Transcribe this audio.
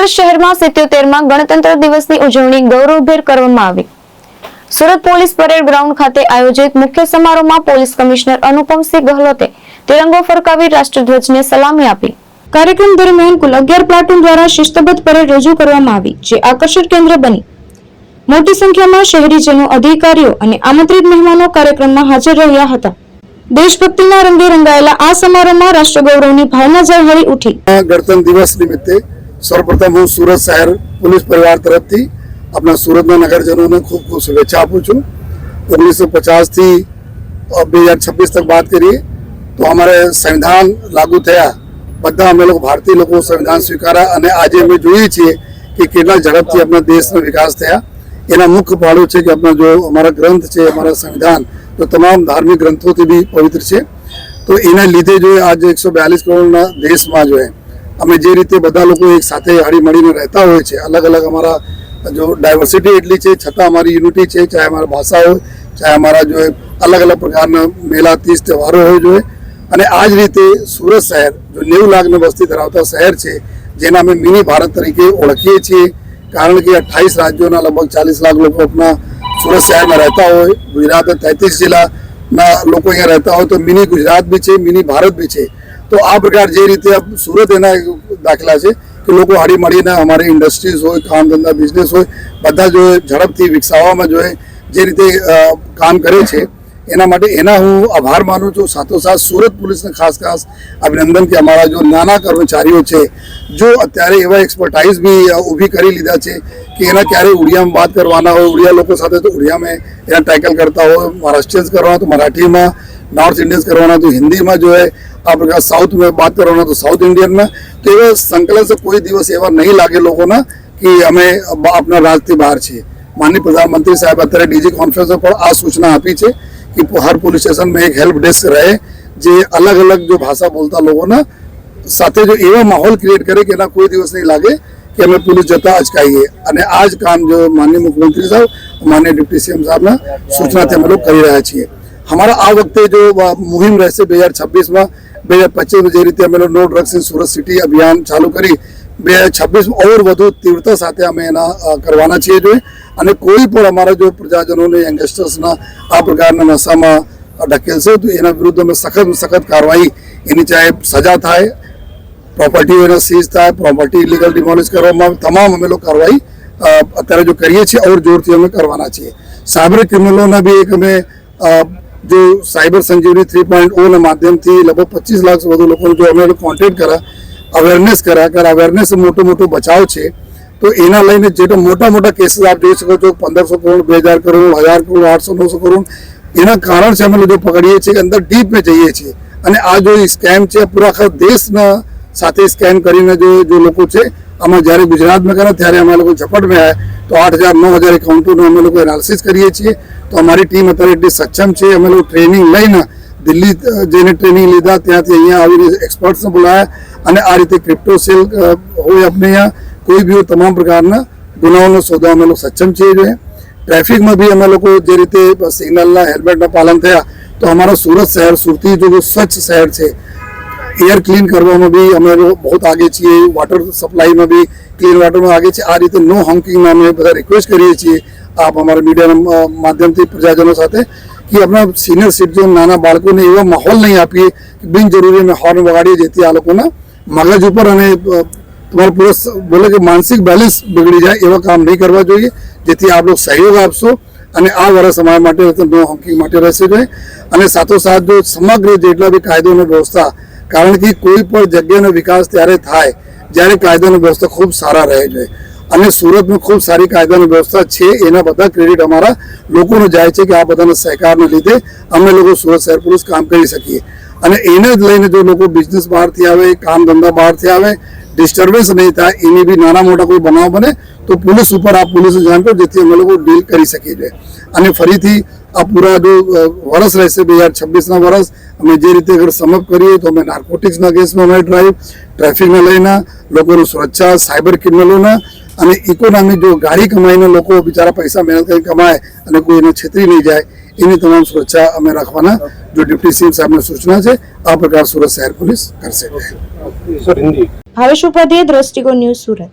સુરત શહેરમાં 77માં ગણતંત્ર દિવસની ઉજવણી ગૌરવભેર કરવામાં આવી। સુરત પોલીસ પરેડ ગ્રાઉન્ડ ખાતે આયોજિત મુખ્ય સમારોહમાં પોલીસ કમિશનર અનુપમસિંહ ગહલોતે તિરંગો ફરકાવી રાષ્ટ્રધ્વજને સલામી આપી। કાર્યક્રમ દરમિયાન કુલ 11 પ્લાટૂન દ્વારા શિસ્તબદ્ધ પરેડ રજૂ કરવામાં આવી, જે આકર્ષણ કેન્દ્ર બની। મોટી સંખ્યામાં શહેરીજનો, અધિકારીઓ અને આમંત્રિત મહેમાનો કાર્યક્રમમાં હાજર રહ્યા હતા। દેશભક્તિના રંગે રંગાયેલા આ સમારોહમાં રાષ્ટ્રગૌરવની ભાવના ઝળહળી ઉઠી। ગણતંત્ર દિવસ નિમિત્તે સૌપ્રથમ હું સુરત શહેર પોલીસ પરિવાર તરફથી अपना सूरत नगरजनों ने खूब खूब शुभेच्छा आपू छू। 1950 थी 2026 तक बात करिए तो हमारे संविधान लागू थया, बधा अमे लोग भारतीय लोगों संविधान स्वीकारा अने आजे अमे जोईए छीए कि केटला झड़पथी अपना देशनो विकास थया। एना मुख्य पाड़ो छे कि अपना जो हमारा ग्रंथ छे, हमारा संविधान जो तमाम धार्मिक ग्रंथों थी भी पवित्र छे, तो एना लीधे जो आज 142 करोड़ देश में जो है अमे जे रीते बधा लोग एक साथ हળી મળીને रहता होय छे, अलग अलग हमारा जो डायवर्सिटी एटली है छता हमारी यूनिटी है, चाहे हमारा भाषा हो, चाहे हमारा जो है अलग अलग प्रकार मेला तीज त्यौहारों हो जो है। अने आज रीते सूरत शहर जो 90 लाख ने वस्ती धरावता शहर है, जेना अमे मिनी भारत तरीके ओळखीए छीए, कारण कि 28 राज्यों लगभग 40 लाख लोग अपना सूरत शहर में रहता हो। गुजरात में 33 जिला लोग अँ रहता हो, तो मिनी गुजरात भी है, मिनी भारत भी है। तो आ प्रकार जे रीते अब सूरत एना दाखला है कि लोग हળી મળીને हमारे इंडस्ट्रीज हो, काम धंधा बिजनेस हो, बधा जो झड़पथी विकसाववामां जो जे रीते काम करे छे एना माटे एना हूँ आभार मानु छूं। साथोसाथ सूरत पुलिस ने खास अभिनंदन कि अमारा जो नाना कर्मचारीओ छे जो अत्यारे एवा एक्सपर्टाइज भी ऊभी करी लीधा छे कि एना क्यारे उड़िया में बात करवाना हो, उड़िया लोगों साथे तो उड़िया में एना टैकल करता हो, महाराष्ट्रियंस करवाना तो मराठी में, नॉर्थ इंडियंस करवाना तो हिंदी में जो है, आप साउथ में बात करवाना तो साउथ इंडियन में। तो ये संकलन से कोई दिवस एवं नहीं लागे लोगों ने कि हमें अपना राज्य बहार छे। माननीय प्रधानमंत्री साहब अत्यारे डीजी कॉन्फ्रेंस पर आ सूचना आपी है कि हर पुलिस स्टेशन में एक हेल्प डेस्क रहे, जे अलग अलग जो भाषा बोलता लोगों ने साथे जो एवा माहौल क्रिएट करे कि ना कोई दिवस नहीं लागे कि हमें पुलिस जता अचकाईए। अने आज काम जो माननीय मुख्यमंत्री साहब, माननीय डिप्टी सीएम साहब ने सूचना थी अमे लोग करी रह्या छीए। हमारा आ वखते जो मुहिम रहशे 2026 में 2025 में जे रीते अमे no drugs in Surat city अभियान चालू करी 2026 में और વધુ तीव्रता साथे अमे एना करवाना छीए जो अने कोई पण अमारा जो प्रजाजनों ने यंगस्टर्स ना आ प्रकारना नशामां ढकेलशे तो एना विरुद्ध में सख्त सख्त कार्रवाई एनी चाहे सजा थाय, प्रॉपर्टी एना सीज थाय, प्रॉपर्टी इलीगल डिमोलिश करवामां तमाम अमे लोग कार्रवाई अत्यारे जो करीए छीए और जोरथी अमे करवाना छीए। साइबर क्रिमिनलोना भी एक अमे जो साइबर संजीवनी 3.0 ना माध्यम थी लगभग 25 लाख से વધુ લોકો जो अमे कॉन्टेक्ट करा, अवेरनेस करा कर अवेरनेस मोटो मोटो बचाव छे। तो एना लईने जे तो मोटा मोटा केसेस आप जोई शको छो 1500 करोड़ 2000 करोड़ 1000 करोड़ 800 900 करोड़ एना कारण से अमे जो पकड़ीए छे अंदर डीप में जईए छे। अने आ जो स्केम छे पूरा आखा देशना साथे स्केम करीने जो लोको छे अमे ज्यारे गुजरात में करा त्यारे अमे लोग झपट में आया तो 8000 9000 एकाउंटों अमे लोग एनालिसिस करीए छीए। तो हमारी टीम अत्यारे एटली सक्षम है, अमे लोग ट्रेनिंग लईने दिल्ली जईने ट्रेनिंग लीधा, त्यांथी अहींया आवीने एक्सपर्ट्सने बोलाया अने आ रीते क्रिप्टो सेल होय अपने अहींया कोई भी तमाम प्रकारना गुनाओनो शोधवा अमे लोग सक्षम छीए। जो ट्रेफिक में भी अमे लोग जे रीते सिग्नलना हेल्मेटना पालन थया तो हमारा सूरत शहर सुरती जो स्वच्छ शहर है, एयर क्लीन करवा में भी अमे बहुत आगे छीए, वाटर सप्लाई में भी क्लीन वाटर में आगे छे। आ रीते नो हॉकिंग में अमे बधा रिक्वेस्ट करीए छीए आप हमारे मीडिया माध्यम थी प्रजाजनों साथे कि अपना सीनियर सिटीजन नाना बाळको ने एवो माहौल नहीं आपीए कि बिनजरूरी में हॉर्न वगाड़ीए जेथी आ लोकोना मगज पर अने तुम्हारे पूरा बोले कि मानसिक बैलेंस बिगड़ी जाए एवा काम नहीं करवा जोईए, जेथी आप लोग सहयोग आपशो अने आ वर्ष अमारा माटे नो हॉकिंग माटे रहेशे। जो अने साथोसाथ जो समग्र जेटला भी कायदोनी व्यवस्था, कारण कि कोई पण जग्यानो विकास त्यारे थाय ज्यारे कायदोनी व्यवस्था खूब सारा रहे। जो अने सूरत में खूब सारी कायदानी व्यवस्था है, एना बधा क्रेडिट अमारा लोकोने जाय छे कि आ बधाना सहकारने लीधे अमे लोग सूरत शहर पुलिस काम करी सकीए। अने एने ज लईने जो लोग बिजनेस बहारथी आवे, काम धंधा बहारथी आवे, डिस्टर्बेंस नहीं थाय, एनी भी नाना मोटा कोई बनाव बने तो पुलिस ऊपर आप पुलिस जाण करो जेथी अमे लोग डील करी सकीए। अने फरीथी आ पूरा जो वर्ष रहेशे 2026 ना वर्ष अमे जे रीते अगर समाप्त करीए तो अमे नार्कोटिक्स ना केस में अमे ड्राइव, ट्रेफिक ने लईने लोकोनी सुरक्षा, साइबर क्रिमिनलोना અને ઇકોનોમી जो गाड़ी कमाईने लोको बिचारा पैसा मेहनत करके कमाए અને કોઈ એને છેતરી नहीं जाए એની તમામ સુરક્ષા અમે રાખવાના जो डिप्टी सीएम साहब ने सूचना है आ प्रकार सूरत शहर पुलिस करशे। भावेश उपाध्याय, दृष्टिकोण न्यूज, सूरत।